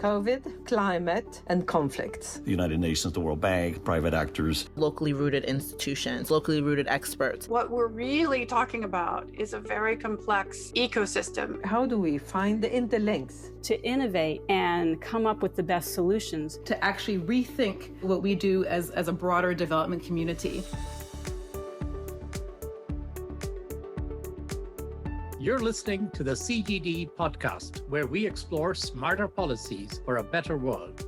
COVID, climate, and conflicts. The United Nations, the World Bank, private actors. Locally rooted institutions, locally rooted experts. What we're really talking about is a very complex ecosystem. How do we find the interlinks? To innovate and come up with the best solutions. To actually rethink what we do as a broader development community. You're listening to the CGD Podcast, where we explore smarter policies for a better world.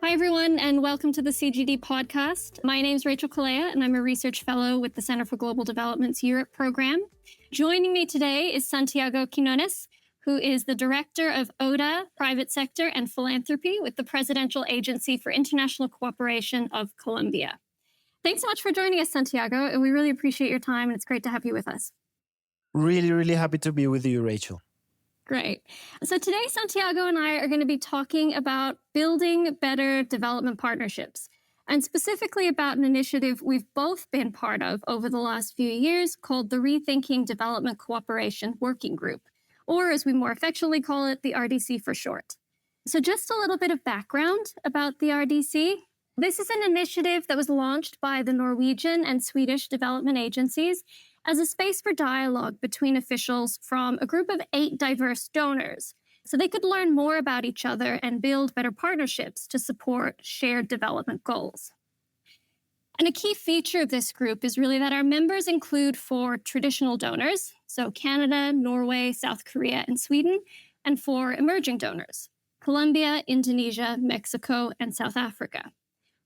Hi, everyone, and welcome to the CGD Podcast. My name is Rachael, and I'm a research fellow with the Center for Global Development's Europe program. Joining me today is Santiago Quiñones, who is the Director of ODA, Private Sector and Philanthropy with the Presidential Agency for International Cooperation of Colombia. Thanks so much for joining us, Santiago, and we really appreciate your time, and it's great to have you with us. Really happy to be with you, Rachael. Great. So today, Santiago and I are going to be talking about building better development partnerships, and specifically about an initiative we've both been part of over the last few years called the Rethinking Development Cooperation Working Group, or as we more affectionately call it, the RDC for short. So just a little bit of background about the RDC. This is an initiative that was launched by the Norwegian and Swedish development agencies as a space for dialogue between officials from a group of 8 diverse donors, so they could learn more about each other and build better partnerships to support shared development goals. And a key feature of this group is really that our members include 4 traditional donors, so Canada, Norway, South Korea, and Sweden, and 4 emerging donors, Colombia, Indonesia, Mexico, and South Africa,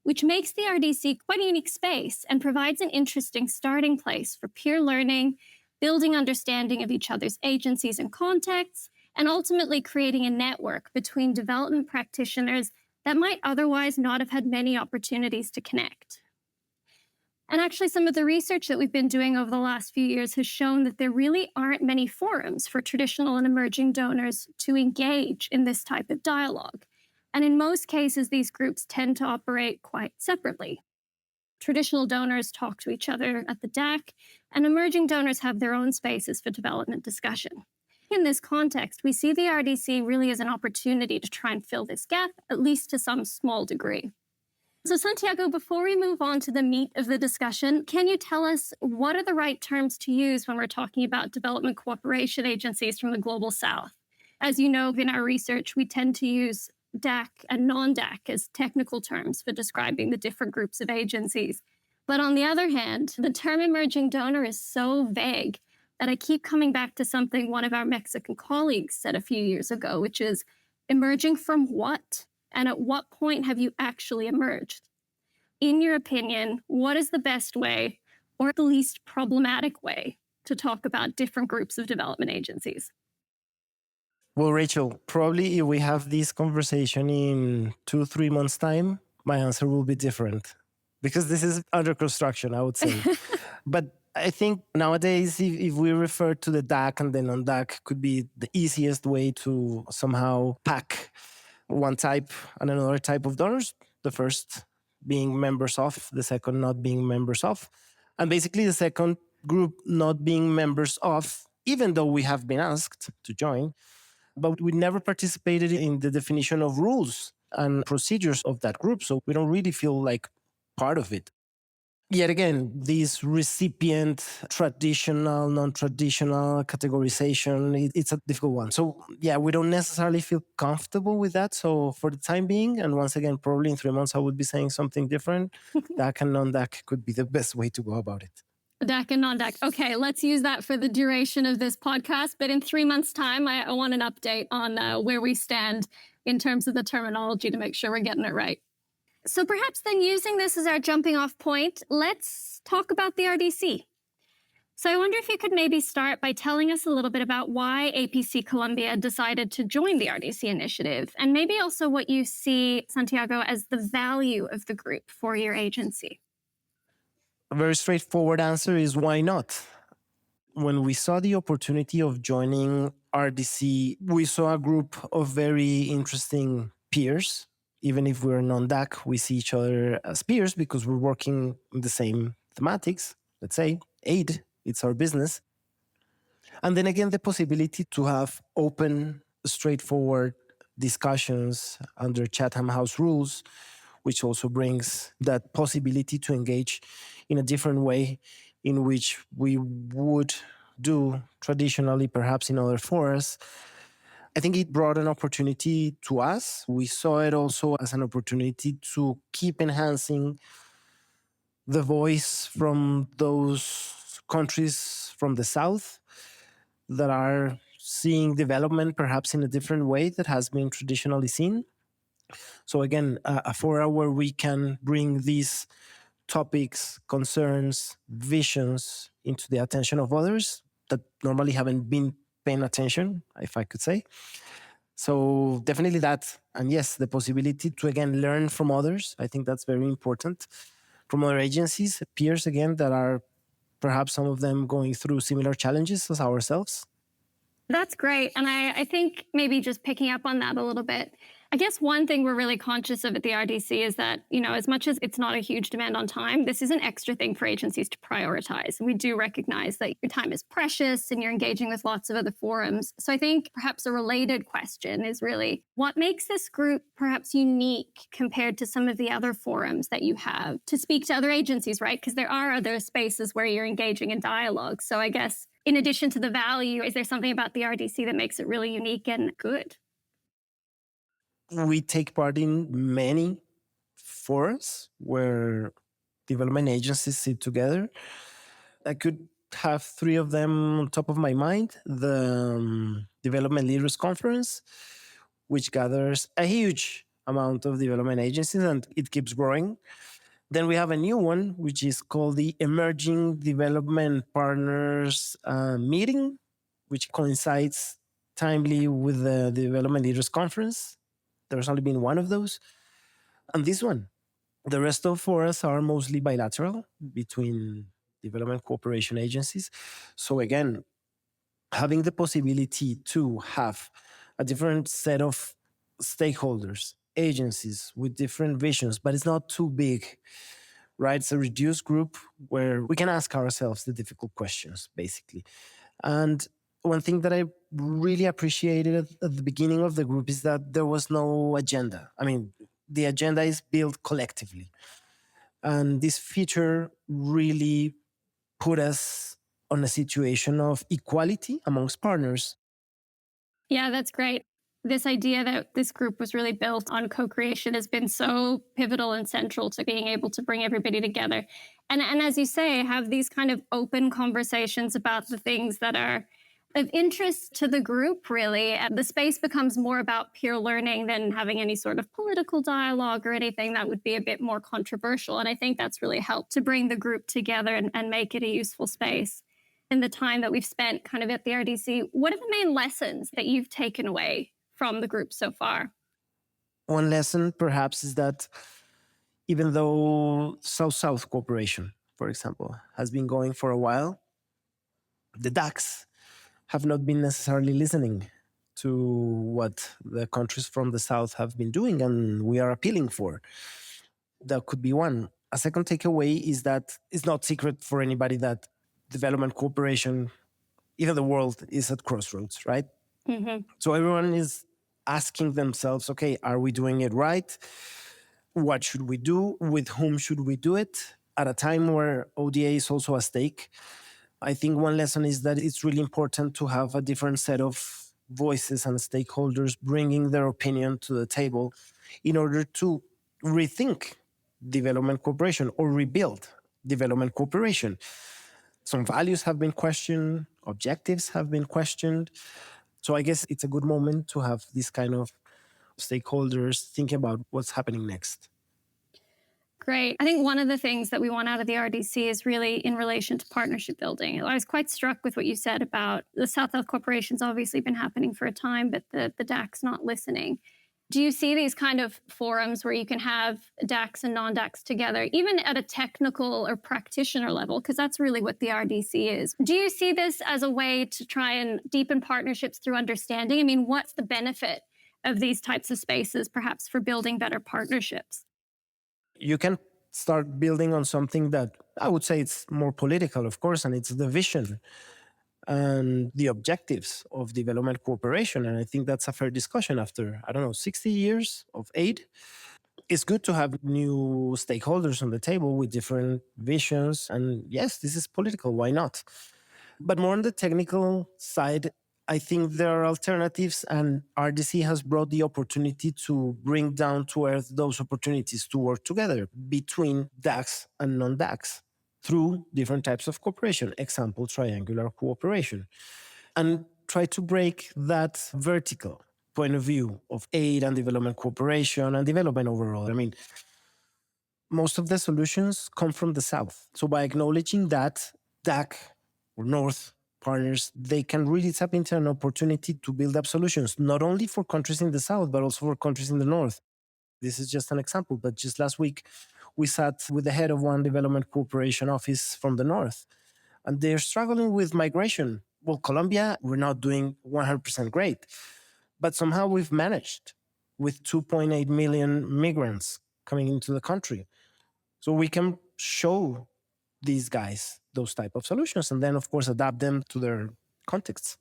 which makes the RDC quite a unique space and provides an interesting starting place for peer learning, building understanding of each other's agencies and contexts, and ultimately creating a network between development practitioners that might otherwise not have had many opportunities to connect. And actually, some of the research that we've been doing over the last few years has shown that there really aren't many forums for traditional and emerging donors to engage in this type of dialogue. And in most cases, these groups tend to operate quite separately. Traditional donors talk to each other at the DAC, and emerging donors have their own spaces for development discussion. In this context, we see the RDC really as an opportunity to try and fill this gap, at least to some small degree. So Santiago, before we move on to the meat of the discussion, can you tell us what are the right terms to use when we're talking about development cooperation agencies from the Global South? As you know, in our research, we tend to use DAC and non-DAC as technical terms for describing the different groups of agencies. But on the other hand, the term emerging donor is so vague that I keep coming back to something one of our Mexican colleagues said a few years ago, which is emerging from what? And at what point have you actually emerged? In your opinion, what is the best way or the least problematic way to talk about different groups of development agencies? Well, Rachael, probably if we have this conversation in 2-3 months' time, my answer will be different because this is under construction, I would say. But I think nowadays, if we refer to the DAC and the non-DAC, could be the easiest way to somehow pack one type and another type of donors. The first being members of, the second not being members of. And basically the second group not being members of, even though we have been asked to join, but we never participated in the definition of rules and procedures of that group. So we don't really feel like part of it. Yet again, this recipient, traditional, non-traditional categorization, it's a difficult one. So yeah, we don't necessarily feel comfortable with that. So for the time being, and once again, probably in 3 months, I would be saying something different. DAC and non-DAC could be the best way to go about it. DAC and non-DAC. Okay, let's use that for the duration of this podcast. But in 3 months' time, I want an update on where we stand in terms of the terminology to make sure we're getting it right. So perhaps then using this as our jumping off point, let's talk about the RDC. So I wonder if you could maybe start by telling us a little bit about why APC Colombia decided to join the RDC initiative, and maybe also what you see, Santiago, as the value of the group for your agency. A very straightforward answer is why not? When we saw the opportunity of joining RDC, we saw a group of very interesting peers. Even if we're non-DAC, we see each other as peers because we're working in the same thematics. Let's say aid, it's our business. And then again, the possibility to have open, straightforward discussions under Chatham House rules, which also brings that possibility to engage in a different way in which we would do traditionally, perhaps in other forums. I think it brought an opportunity to us. We saw it also as an opportunity to keep enhancing the voice from those countries from the South that are seeing development perhaps in a different way that has been traditionally seen. So again, a forum where we can bring these topics, concerns, visions into the attention of others that normally haven't been paying attention, if I could say. So definitely that. And yes, the possibility to, again, learn from others. I think that's very important. From other agencies, peers, again, that are perhaps some of them going through similar challenges as ourselves. That's great. And I think maybe just picking up on that a little bit, I guess one thing we're really conscious of at the RDC is that, as much as it's not a huge demand on time, this is an extra thing for agencies to prioritize. And we do recognize that your time is precious and you're engaging with lots of other forums. So I think perhaps a related question is really, what makes this group perhaps unique compared to some of the other forums that you have to speak to other agencies, right? Because there are other spaces where you're engaging in dialogue. So I guess in addition to the value, is there something about the RDC that makes it really unique and good? We take part in many forums where development agencies sit together. I could have three of them on top of my mind. The Development Leaders Conference, which gathers a huge amount of development agencies, and it keeps growing. Then we have a new one, which is called the Emerging Development Partners Meeting, which coincides timely with the Development Leaders Conference. There's only been one of those. And this one. The rest of forums are mostly bilateral between development cooperation agencies. So again, having the possibility to have a different set of stakeholders, agencies with different visions, but it's not too big, right? It's a reduced group where we can ask ourselves the difficult questions, basically. And one thing that I really appreciated at the beginning of the group is that there was no agenda. I mean, the agenda is built collectively. And this feature really put us on a situation of equality amongst partners. Yeah, that's great. This idea that this group was really built on co-creation has been so pivotal and central to being able to bring everybody together. And as you say, have these kind of open conversations about the things that are of interest to the group, really. And the space becomes more about peer learning than having any sort of political dialogue or anything that would be a bit more controversial. And I think that's really helped to bring the group together and make it a useful space. In the time that we've spent kind of at the RDC, what are the main lessons that you've taken away from the group so far? One lesson, perhaps, is that even though South-South cooperation, for example, has been going for a while, the DACs have not been necessarily listening to what the countries from the South have been doing and we are appealing for. That could be one. A second takeaway is that it's not secret for anybody that development cooperation, even the world, is at crossroads, right? Mm-hmm. So everyone is asking themselves, okay, are we doing it right? What should we do? With whom should we do it? At a time where ODA is also at stake, I think one lesson is that it's really important to have a different set of voices and stakeholders bringing their opinion to the table in order to rethink development cooperation or rebuild development cooperation. Some values have been questioned, objectives have been questioned. So I guess it's a good moment to have this kind of stakeholders thinking about what's happening next. Great. I think one of the things that we want out of the RDC is really in relation to partnership building. I was quite struck with what you said about the South-South Corporation's obviously been happening for a time, but the DAC's not listening. Do you see these kind of forums where you can have DACs and non-DACs together, even at a technical or practitioner level? Because that's really what the RDC is. Do you see this as a way to try and deepen partnerships through understanding? I mean, what's the benefit of these types of spaces, perhaps, for building better partnerships? You can start building on something that I would say it's more political, of course, and it's the vision. and the objectives of development cooperation. And I think that's a fair discussion after, 60 years of aid. It's good to have new stakeholders on the table with different visions. And yes, this is political. Why not? But more on the technical side, I think there are alternatives, and RDC has brought the opportunity to bring down to earth those opportunities to work together between DACs and non-DACs through different types of cooperation, example, triangular cooperation, and try to break that vertical point of view of aid and development cooperation and development overall. I mean, most of the solutions come from the South. So by acknowledging that DAC or North partners, they can really tap into an opportunity to build up solutions, not only for countries in the South, but also for countries in the North. This is just an example, but just last week, we sat with the head of one development cooperation office from the North, and they're struggling with migration. Well, Colombia, we're not doing 100% great, but somehow we've managed with 2.8 million migrants coming into the country. So we can show these guys those type of solutions and then, of course, adapt them to their contexts.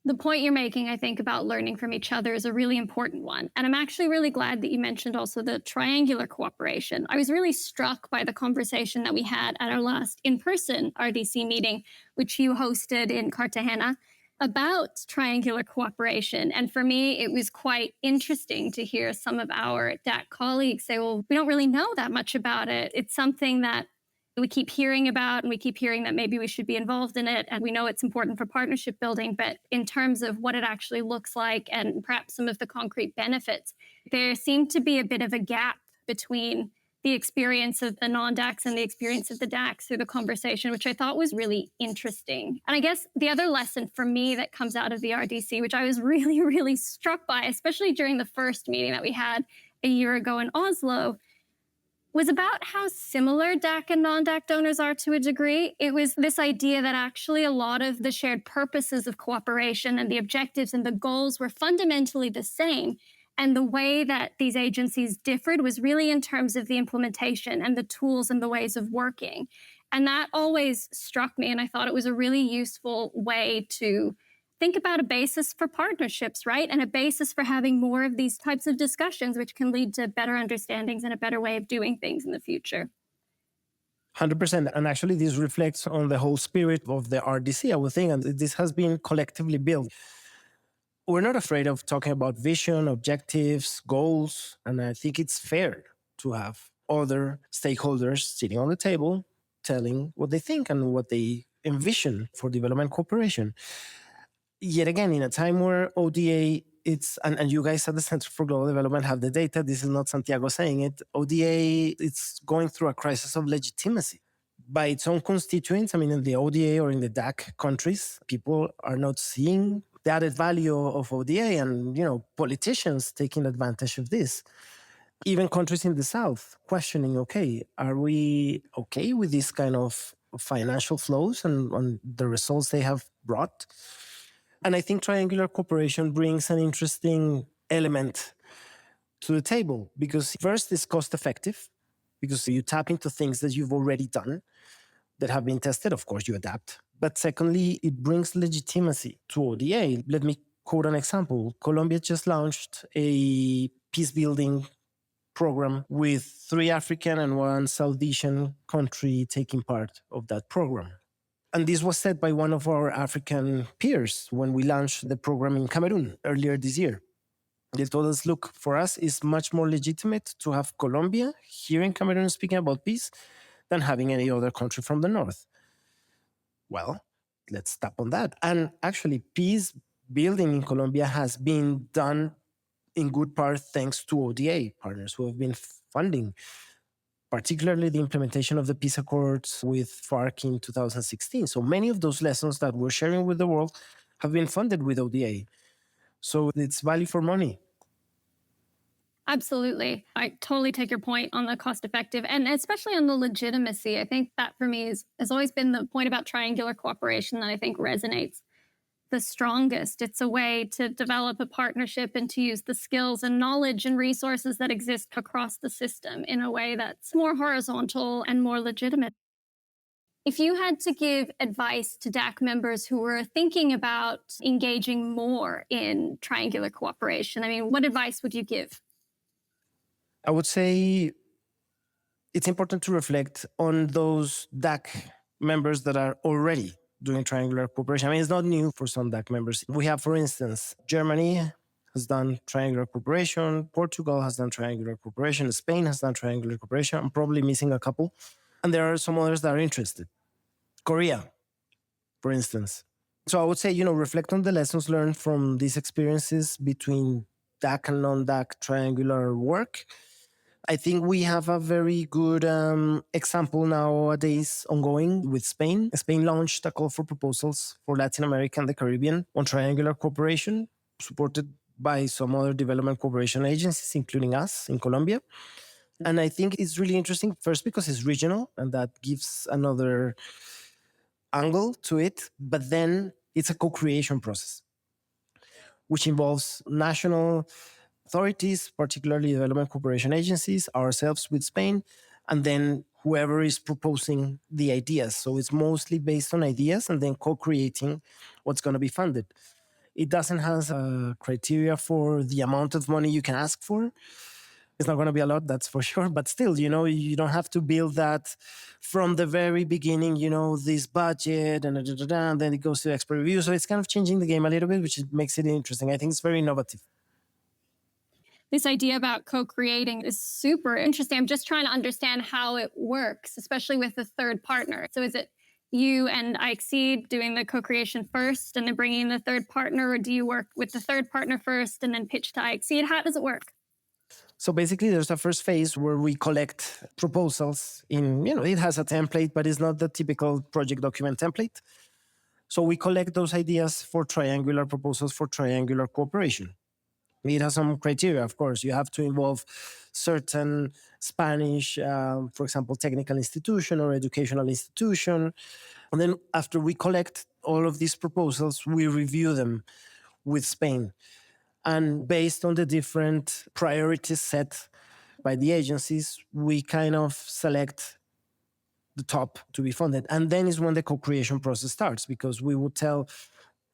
The point you're making, I think, about learning from each other is a really important one. And I'm actually really glad that you mentioned also the triangular cooperation. I was really struck by the conversation that we had at our last in-person RDC meeting, which you hosted in Cartagena, about triangular cooperation. And for me, it was quite interesting to hear some of our DAC colleagues say, well, we don't really know that much about it. It's something that we keep hearing about, and we keep hearing that maybe we should be involved in it. And we know it's important for partnership building, but in terms of what it actually looks like and perhaps some of the concrete benefits, there seemed to be a bit of a gap between the experience of the non-DACs and the experience of the DACs through the conversation, which I thought was really interesting. And I guess the other lesson for me that comes out of the RDC, which I was really, really struck by, especially during the first meeting that we had a year ago in Oslo, was about how similar DAC and non-DAC donors are to a degree. It was this idea that actually a lot of the shared purposes of cooperation and the objectives and the goals were fundamentally the same. And the way that these agencies differed was really in terms of the implementation and the tools and the ways of working. And that always struck me. And I thought it was a really useful way to think about a basis for partnerships, right? And a basis for having more of these types of discussions, which can lead to better understandings and a better way of doing things in the future. 100%. And actually, this reflects on the whole spirit of the RDC, I would think, and this has been collectively built. We're not afraid of talking about vision, objectives, goals, and I think it's fair to have other stakeholders sitting on the table telling what they think and what they envision for development cooperation. Yet again, in a time where ODA, and you guys at the Center for Global Development have the data, this is not Santiago saying it, ODA, it's going through a crisis of legitimacy. By its own constituents, I mean, in the ODA or in the DAC countries, people are not seeing the added value of ODA, and, politicians taking advantage of this. Even countries in the South questioning, okay, are we okay with this kind of financial flows and the results they have brought? And I think triangular cooperation brings an interesting element to the table because first, it's cost effective because you tap into things that you've already done that have been tested. Of course, you adapt. But secondly, it brings legitimacy to ODA. Let me quote an example. Colombia just launched a peace building program with 3 African and 1 South Asian country taking part of that program. And this was said by one of our African peers when we launched the program in Cameroon earlier this year. They told us, look, for us, it's much more legitimate to have Colombia here in Cameroon speaking about peace than having any other country from the north. Well, let's tap on that. And actually, peace building in Colombia has been done in good part thanks to ODA partners who have been funding particularly the implementation of the peace accords with FARC in 2016. So many of those lessons that we're sharing with the world have been funded with ODA. So it's value for money. Absolutely. I totally take your point on the cost effective and especially on the legitimacy. I think that for me has always been the point about triangular cooperation that I think resonates the strongest. It's a way to develop a partnership and to use the skills and knowledge and resources that exist across the system in a way that's more horizontal and more legitimate. If you had to give advice to DAC members who were thinking about engaging more in triangular cooperation, I mean, what advice would you give? I would say it's important to reflect on those DAC members that are already doing triangular cooperation. I mean, it's not new for some DAC members. We have, for instance, Germany has done triangular cooperation, Portugal has done triangular cooperation, Spain has done triangular cooperation. I'm probably missing a couple. And there are some others that are interested. Korea, for instance. So I would say, reflect on the lessons learned from these experiences between DAC and non-DAC triangular work. I think we have a very good example nowadays ongoing with Spain. Spain launched a call for proposals for Latin America and the Caribbean on triangular cooperation, supported by some other development cooperation agencies, including us in Colombia. And I think it's really interesting, first because it's regional, and that gives another angle to it. But then it's a co-creation process, which involves national authorities, particularly development cooperation agencies, ourselves with Spain, and then whoever is proposing the ideas. So it's mostly based on ideas and then co-creating what's going to be funded. It doesn't have a criteria for the amount of money you can ask for. It's not going to be a lot, that's for sure. But still, you don't have to build that from the very beginning, this budget and then it goes to expert review. So it's kind of changing the game a little bit, which makes it interesting. I think it's very innovative. This idea about co-creating is super interesting. I'm just trying to understand how it works, especially with the third partner. So is it you and IXEED doing the co-creation first and then bringing in the third partner, or do you work with the third partner first and then pitch to IXEED? How does it work? So basically, there's a first phase where we collect proposals it has a template, but it's not the typical project document template. So we collect those ideas for triangular proposals for triangular cooperation. It has some criteria, of course. You have to involve certain Spanish, for example, technical institution or educational institution. And then after we collect all of these proposals, we review them with Spain. And based on the different priorities set by the agencies, we kind of select the top to be funded. And then is when the co-creation process starts, because we would tell,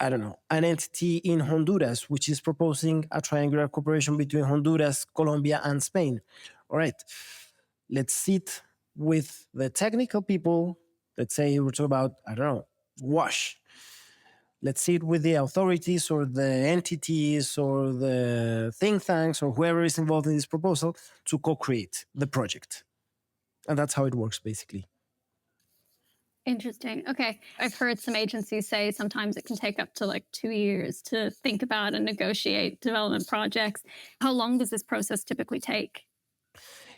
an entity in Honduras, which is proposing a triangular cooperation between Honduras, Colombia, and Spain. All right, let's sit with the technical people. Let's say we're talking about, WASH. Let's sit with the authorities or the entities or the think tanks or whoever is involved in this proposal to co-create the project. And that's how it works, basically. Interesting. Okay. I've heard some agencies say sometimes it can take up to 2 years to think about and negotiate development projects. How long does this process typically take?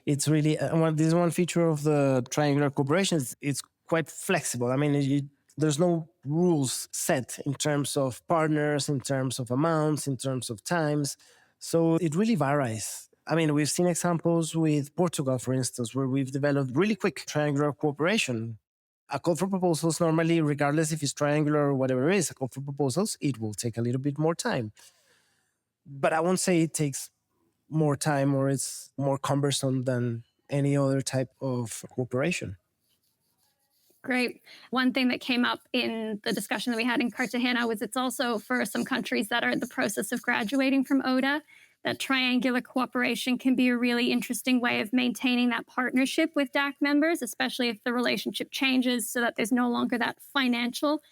It's really, this is one feature of the triangular cooperation. It's quite flexible. I mean, there's no rules set in terms of partners, in terms of amounts, in terms of times. So it really varies. I mean, we've seen examples with Portugal, for instance, where we've developed really quick triangular cooperation. A call for proposals, normally, regardless if it's triangular or whatever it is, a call for proposals, it will take a little bit more time. But I won't say it takes more time or it's more cumbersome than any other type of cooperation. Great. One thing that came up in the discussion that we had in Cartagena was it's also for some countries that are in the process of graduating from ODA, that triangular cooperation can be a really interesting way of maintaining that partnership with DAC members, especially if the relationship changes so that there's no longer that financial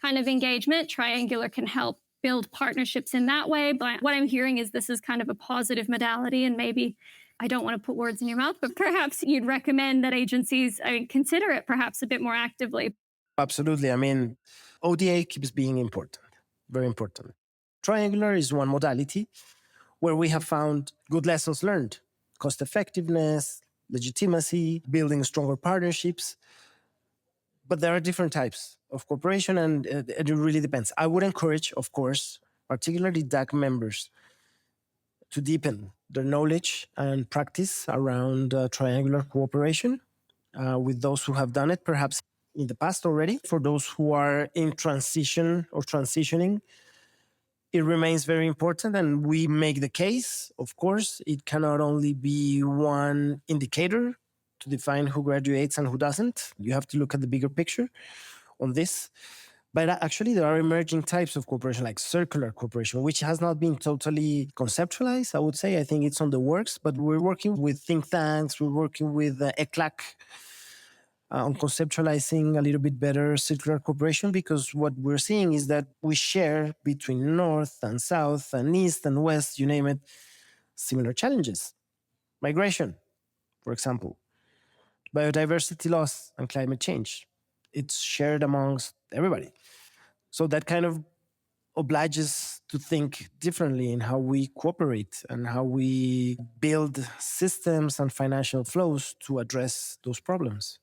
kind of engagement. Triangular can help build partnerships in that way. But what I'm hearing is this is kind of a positive modality, and maybe I don't want to put words in your mouth, but perhaps you'd recommend that agencies consider it perhaps a bit more actively. Absolutely. I mean, ODA keeps being important, very important. Triangular is one modality where we have found good lessons learned, cost effectiveness, legitimacy, building stronger partnerships. But there are different types of cooperation, and it really depends. I would encourage, of course, particularly DAC members, to deepen their knowledge and practice around triangular cooperation with those who have done it, perhaps in the past already. For those who are in transition or transitioning, it remains very important, and we make the case, of course. It cannot only be one indicator to define who graduates and who doesn't. You have to look at the bigger picture on this. But actually, there are emerging types of cooperation, like circular cooperation, which has not been totally conceptualized, I would say. I think it's on the works, but we're working with think tanks, we're working with ECLAC on conceptualizing a little bit better circular cooperation, because what we're seeing is that we share between North and South and East and West, you name it, similar challenges. Migration, for example, biodiversity loss and climate change. It's shared amongst everybody. So that kind of obliges to think differently in how we cooperate and how we build systems and financial flows to address those problems.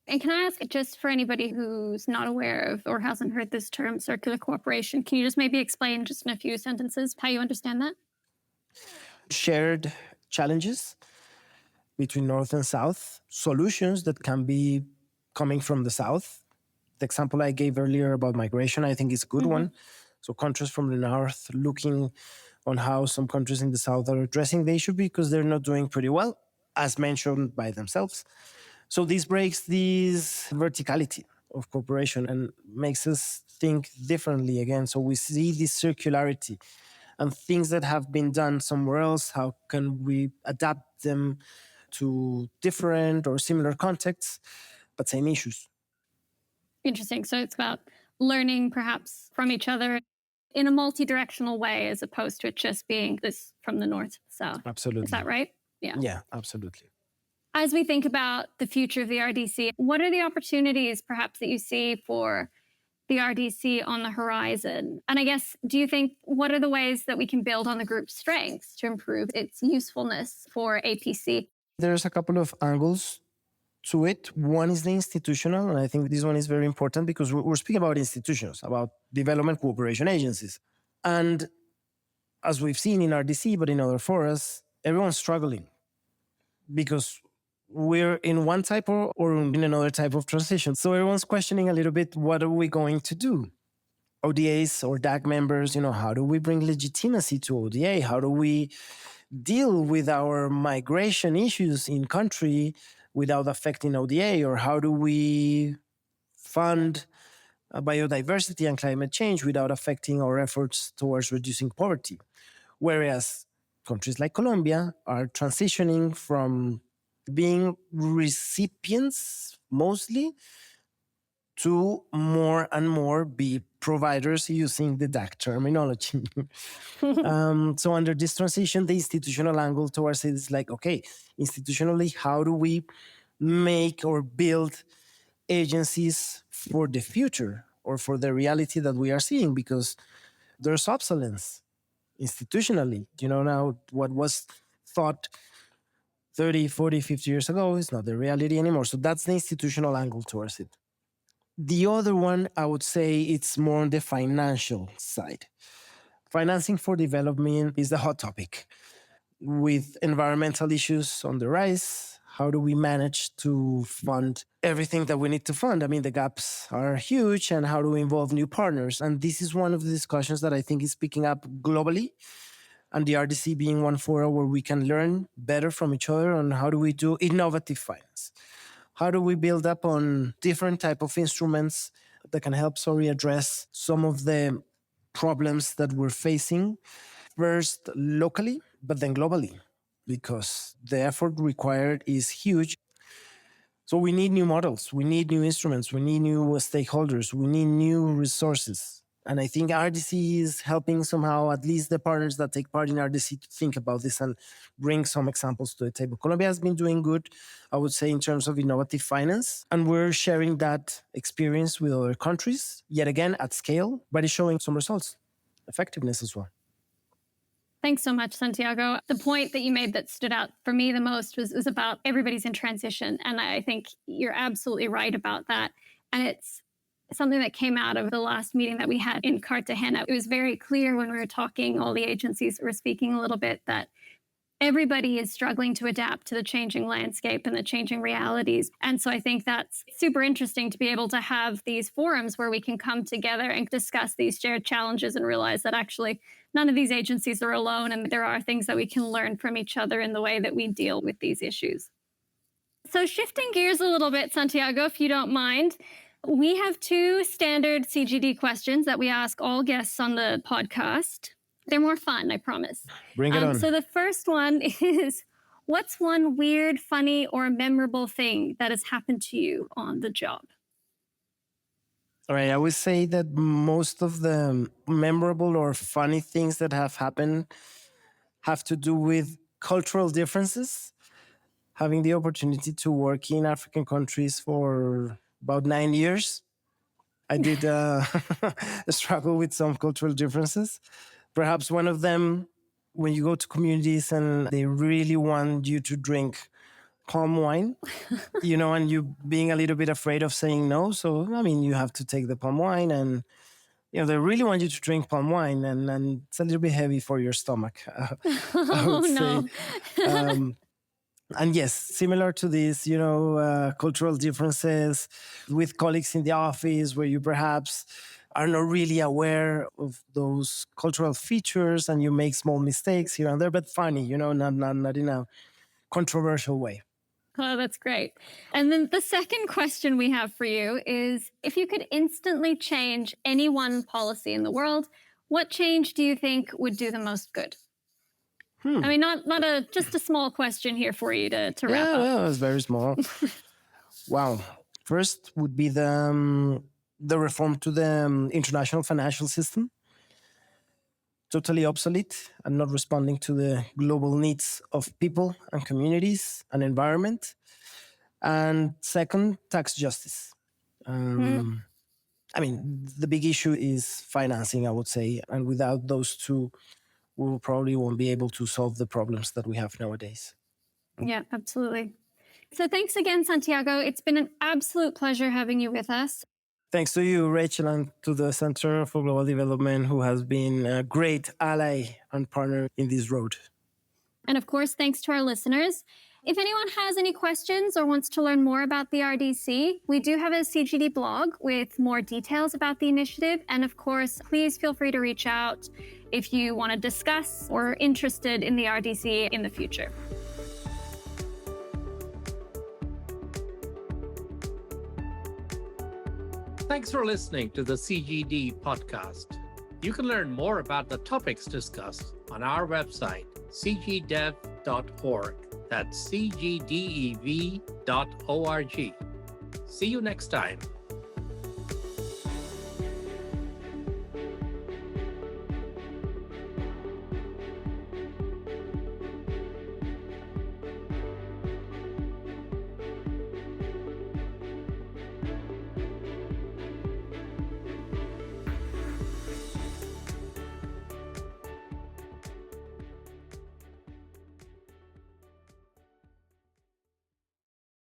And can I ask, just for anybody who's not aware of or hasn't heard this term, circular cooperation, can you just maybe explain just in a few sentences how you understand that? Shared challenges between North and South, solutions that can be coming from the South. The example I gave earlier about migration, I think is a good one. So countries from the North looking on how some countries in the South are addressing the issue because they're not doing pretty well, as mentioned by themselves. So this breaks this verticality of cooperation and makes us think differently again. So we see this circularity and things that have been done somewhere else, how can we adapt them to different or similar contexts, but same issues. Interesting. So it's about learning perhaps from each other in a multidirectional way, as opposed to it just being this from the North to South. Absolutely. Is that right? Yeah. Yeah, absolutely. As we think about the future of the RDC, what are the opportunities perhaps that you see for the RDC on the horizon? And I guess, do you think, what are the ways that we can build on the group's strengths to improve its usefulness for APC? There's a couple of angles to it. One is the institutional, and I think this one is very important because we're speaking about institutions, about development cooperation agencies. And as we've seen in RDC, but in other forums, everyone's struggling because we're in one type or in another type of transition. So everyone's questioning a little bit, what are we going to do? ODAs or DAC members, how do we bring legitimacy to ODA? How do we deal with our migration issues in country without affecting ODA? Or how do we fund biodiversity and climate change without affecting our efforts towards reducing poverty? Whereas countries like Colombia are transitioning from being recipients mostly to more and more be providers using the DAC terminology. So under this transition, the institutional angle towards it is like, okay, institutionally, how do we make or build agencies for the future or for the reality that we are seeing? Because there's obsolescence institutionally. Now what was thought 30, 40, 50 years ago is not the reality anymore. So that's the institutional angle towards it. The other one, I would say, it's more on the financial side. Financing for development is the hot topic. With environmental issues on the rise, how do we manage to fund everything that we need to fund? I mean, the gaps are huge, and how do we involve new partners? And this is one of the discussions that I think is picking up globally. And the RDC being one forum where we can learn better from each other on how do we do innovative finance. How do we build up on different type of instruments that can help address some of the problems that we're facing, first locally, but then globally, because the effort required is huge. So we need new models, we need new instruments, we need new stakeholders, we need new resources. And I think RDC is helping somehow, at least the partners that take part in RDC, to think about this and bring some examples to the table. Colombia has been doing good, I would say, in terms of innovative finance. And we're sharing that experience with other countries, yet again, at scale, but it's showing some results, effectiveness as well. Thanks so much, Santiago. The point that you made that stood out for me the most was about everybody's in transition. And I think you're absolutely right about that. And it's something that came out of the last meeting that we had in Cartagena. It was very clear when we were talking, all the agencies were speaking a little bit, that everybody is struggling to adapt to the changing landscape and the changing realities. And so I think that's super interesting to be able to have these forums where we can come together and discuss these shared challenges and realize that actually none of these agencies are alone, and there are things that we can learn from each other in the way that we deal with these issues. So shifting gears a little bit, Santiago, if you don't mind, we have 2 standard CGD questions that we ask all guests on the podcast. They're more fun, I promise. Bring it on. So the first one is, what's one weird, funny, or memorable thing that has happened to you on the job? All right, I would say that most of the memorable or funny things that have happened have to do with cultural differences. Having the opportunity to work in African countries for about 9 years, I did struggle with some cultural differences. Perhaps one of them, when you go to communities and they really want you to drink palm wine, and you being a little bit afraid of saying no. So, I mean, you have to take the palm wine and, they really want you to drink palm wine and it's a little bit heavy for your stomach, I would say. And yes, similar to this, cultural differences with colleagues in the office where you perhaps are not really aware of those cultural features and you make small mistakes here and there, but funny, not in a controversial way. Oh, that's great. And then the second question we have for you is, if you could instantly change any one policy in the world, what change do you think would do the most good? I mean, not just a small question here for you to wrap up. Yeah, it's very small. Wow. First would be the reform to the international financial system. Totally obsolete and not responding to the global needs of people and communities and environment. And second, tax justice. I mean, the big issue is financing, I would say. And without those two, we probably won't be able to solve the problems that we have nowadays. Yeah, absolutely. So thanks again, Santiago. It's been an absolute pleasure having you with us. Thanks to you, Rachael, and to the Center for Global Development, who has been a great ally and partner in this road. And of course, thanks to our listeners. If anyone has any questions or wants to learn more about the RDC, we do have a CGD blog with more details about the initiative. And of course, please feel free to reach out if you want to discuss or are interested in the RDC in the future. Thanks for listening to the CGD podcast. You can learn more about the topics discussed on our website, cgdev.org. That's cgdev.org. See you next time.